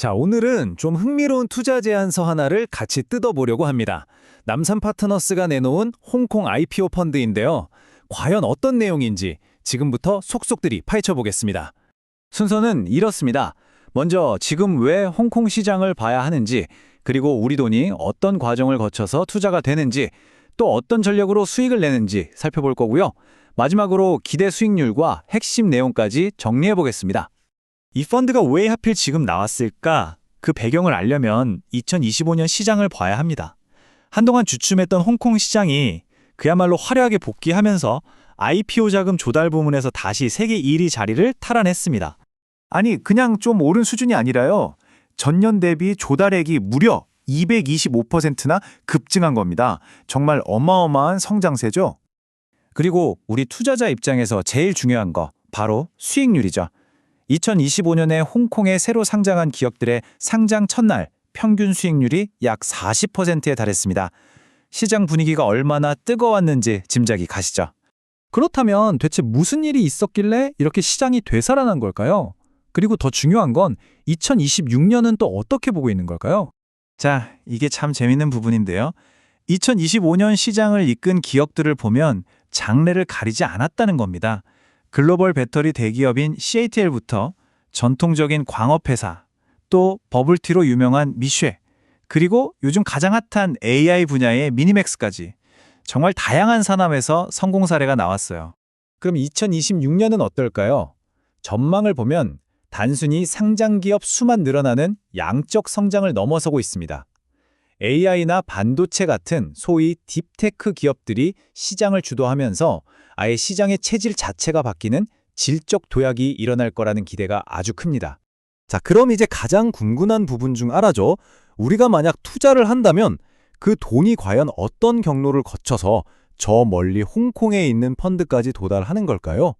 자, 오늘은 좀 흥미로운 투자 제안서 하나를 같이 뜯어보려고 합니다. 남산 파트너스가 내놓은 홍콩 IPO 펀드인데요. 과연 어떤 내용인지 지금부터 속속들이 파헤쳐 보겠습니다. 순서는 이렇습니다. 먼저 지금 왜 홍콩 시장을 봐야 하는지, 그리고 우리 돈이 어떤 과정을 거쳐서 투자가 되는지, 또 어떤 전략으로 수익을 내는지 살펴볼 거고요. 마지막으로 기대 수익률과 핵심 내용까지 정리해 보겠습니다. 이 펀드가 왜 하필 지금 나왔을까? 그 배경을 알려면 2025년 시장을 봐야 합니다. 한동안 주춤했던 홍콩 시장이 그야말로 화려하게 복귀하면서 IPO 자금 조달 부문에서 다시 세계 1위 자리를 탈환했습니다. 아니, 그냥 좀 오른 수준이 아니라요. 전년 대비 조달액이 무려 225%나 급증한 겁니다. 정말 어마어마한 성장세죠. 그리고 우리 투자자 입장에서 제일 중요한 거, 바로 수익률이죠. 2025년에 홍콩에 새로 상장한 기업들의 상장 첫날 평균 수익률이 약 40%에 달했습니다. 시장 분위기가 얼마나 뜨거웠는지 짐작이 가시죠? 그렇다면 대체 무슨 일이 있었길래 이렇게 시장이 되살아난 걸까요? 그리고 더 중요한 건 2026년은 또 어떻게 보고 있는 걸까요? 자, 이게 참 재밌는 부분인데요. 2025년 시장을 이끈 기업들을 보면 장래를 가리지 않았다는 겁니다. 글로벌 배터리 대기업인 CATL부터 전통적인 광업회사, 또 버블티로 유명한 미쉐, 그리고 요즘 가장 핫한 AI 분야의 미니맥스까지 정말 다양한 산업에서 성공 사례가 나왔어요. 그럼 2026년은 어떨까요? 전망을 보면 단순히 상장 기업 수만 늘어나는 양적 성장을 넘어서고 있습니다. AI나 반도체 같은 소위 딥테크 기업들이 시장을 주도하면서 아예 시장의 체질 자체가 바뀌는 질적 도약이 일어날 거라는 기대가 아주 큽니다. 자, 그럼 이제 가장 궁금한 부분 중 하나죠. 우리가 만약 투자를 한다면 그 돈이 과연 어떤 경로를 거쳐서 저 멀리 홍콩에 있는 펀드까지 도달하는 걸까요?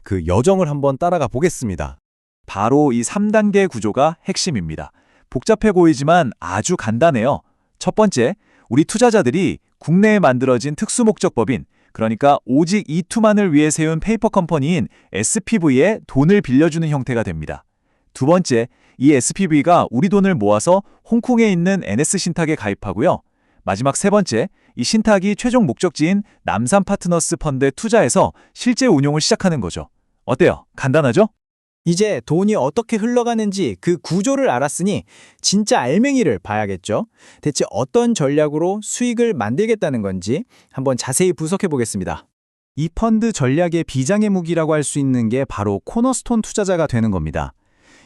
그 여정을 한번 따라가 보겠습니다. 바로 이 3단계 구조가 핵심입니다. 복잡해 보이지만 아주 간단해요. 첫 번째, 우리 투자자들이 국내에 만들어진 특수목적법인, 그러니까 오직 이투만을 위해 세운 페이퍼 컴퍼니인 SPV에 돈을 빌려주는 형태가 됩니다. 두 번째, 이 SPV가 우리 돈을 모아서 홍콩에 있는 NS신탁에 가입하고요. 마지막 세 번째, 이 신탁이 최종 목적지인 남산 파트너스 펀드에 투자해서 실제 운용을 시작하는 거죠. 어때요? 간단하죠? 이제 돈이 어떻게 흘러가는지 그 구조를 알았으니 진짜 알맹이를 봐야겠죠. 대체 어떤 전략으로 수익을 만들겠다는 건지 한번 자세히 분석해 보겠습니다. 이 펀드 전략의 비장의 무기라고 할 수 있는 게 바로 코너스톤 투자자가 되는 겁니다.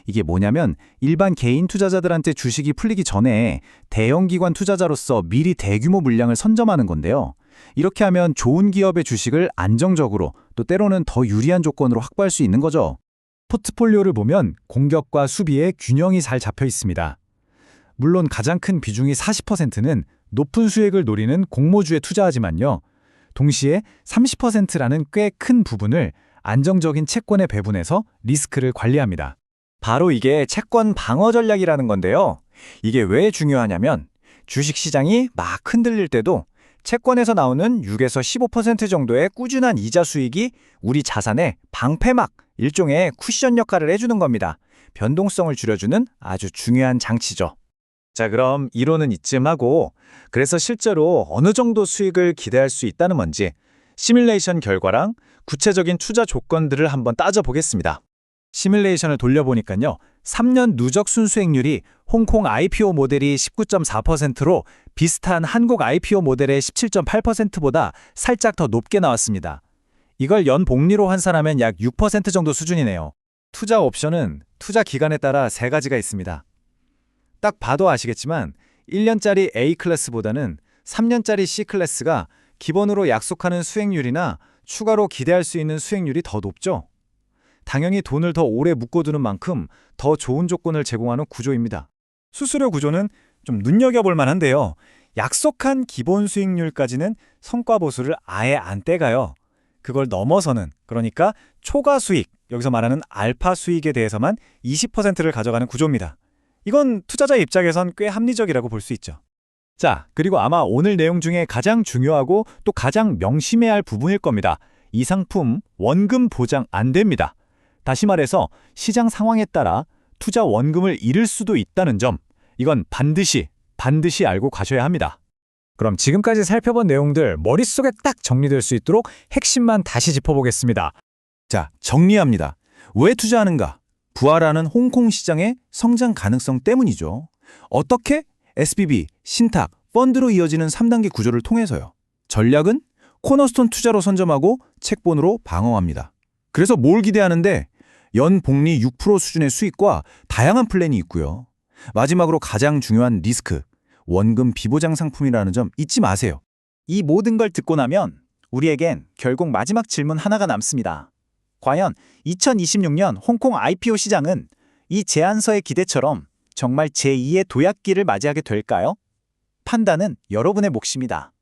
이게 뭐냐면 일반 개인 투자자들한테 주식이 풀리기 전에 대형 기관 투자자로서 미리 대규모 물량을 선점하는 건데요. 이렇게 하면 좋은 기업의 주식을 안정적으로 또 때로는 더 유리한 조건으로 확보할 수 있는 거죠. 포트폴리오를 보면 공격과 수비의 균형이 잘 잡혀 있습니다. 물론 가장 큰 비중이 40%는 높은 수익을 노리는 공모주에 투자하지만요. 동시에 30%라는 꽤 큰 부분을 안정적인 채권에 배분해서 리스크를 관리합니다. 바로 이게 채권 방어 전략이라는 건데요. 이게 왜 중요하냐면 주식시장이 막 흔들릴 때도 채권에서 나오는 6에서 15% 정도의 꾸준한 이자 수익이 우리 자산의 방패막, 일종의 쿠션 역할을 해주는 겁니다. 변동성을 줄여주는 아주 중요한 장치죠. 자, 그럼 이론은 이쯤 하고, 그래서 실제로 어느 정도 수익을 기대할 수 있다는 건지 시뮬레이션 결과랑 구체적인 투자 조건들을 한번 따져보겠습니다. 시뮬레이션을 돌려보니까요. 3년 누적 순수익률이 홍콩 IPO 모델이 19.4%로 비슷한 한국 IPO 모델의 17.8%보다 살짝 더 높게 나왔습니다. 이걸 연 복리로 환산하면 약 6% 정도 수준이네요. 투자 옵션은 투자 기간에 따라 세 가지가 있습니다. 딱 봐도 아시겠지만 1년짜리 A 클래스보다는 3년짜리 C 클래스가 기본으로 약속하는 수익률이나 추가로 기대할 수 있는 수익률이 더 높죠. 당연히 돈을 더 오래 묶어두는 만큼 더 좋은 조건을 제공하는 구조입니다. 수수료 구조는 좀 눈여겨볼 만한데요. 약속한 기본 수익률까지는 성과 보수를 아예 안 떼가요. 그걸 넘어서는, 그러니까 초과 수익, 여기서 말하는 알파 수익에 대해서만 20%를 가져가는 구조입니다. 이건 투자자 입장에선 꽤 합리적이라고 볼 수 있죠. 자, 그리고 아마 오늘 내용 중에 가장 중요하고 또 가장 명심해야 할 부분일 겁니다. 이 상품 원금 보장 안 됩니다. 다시 말해서 시장 상황에 따라 투자 원금을 잃을 수도 있다는 점, 이건 반드시 알고 가셔야 합니다. 그럼 지금까지 살펴본 내용들 머릿속에 딱 정리될 수 있도록 핵심만 다시 짚어보겠습니다. 자, 정리합니다. 왜 투자하는가? 부활하는 홍콩 시장의 성장 가능성 때문이죠. 어떻게? SBB, 신탁, 펀드로 이어지는 3단계 구조를 통해서요. 전략은 코너스톤 투자로 선점하고 책본으로 방어합니다. 그래서 뭘 기대하는데 연복리 6% 수준의 수익과 다양한 플랜이 있고요. 마지막으로 가장 중요한 리스크, 원금 비보장 상품이라는 점 잊지 마세요. 이 모든 걸 듣고 나면 우리에겐 결국 마지막 질문 하나가 남습니다. 과연 2026년 홍콩 IPO 시장은 이 제안서의 기대처럼 정말 제2의 도약기를 맞이하게 될까요? 판단은 여러분의 몫입니다.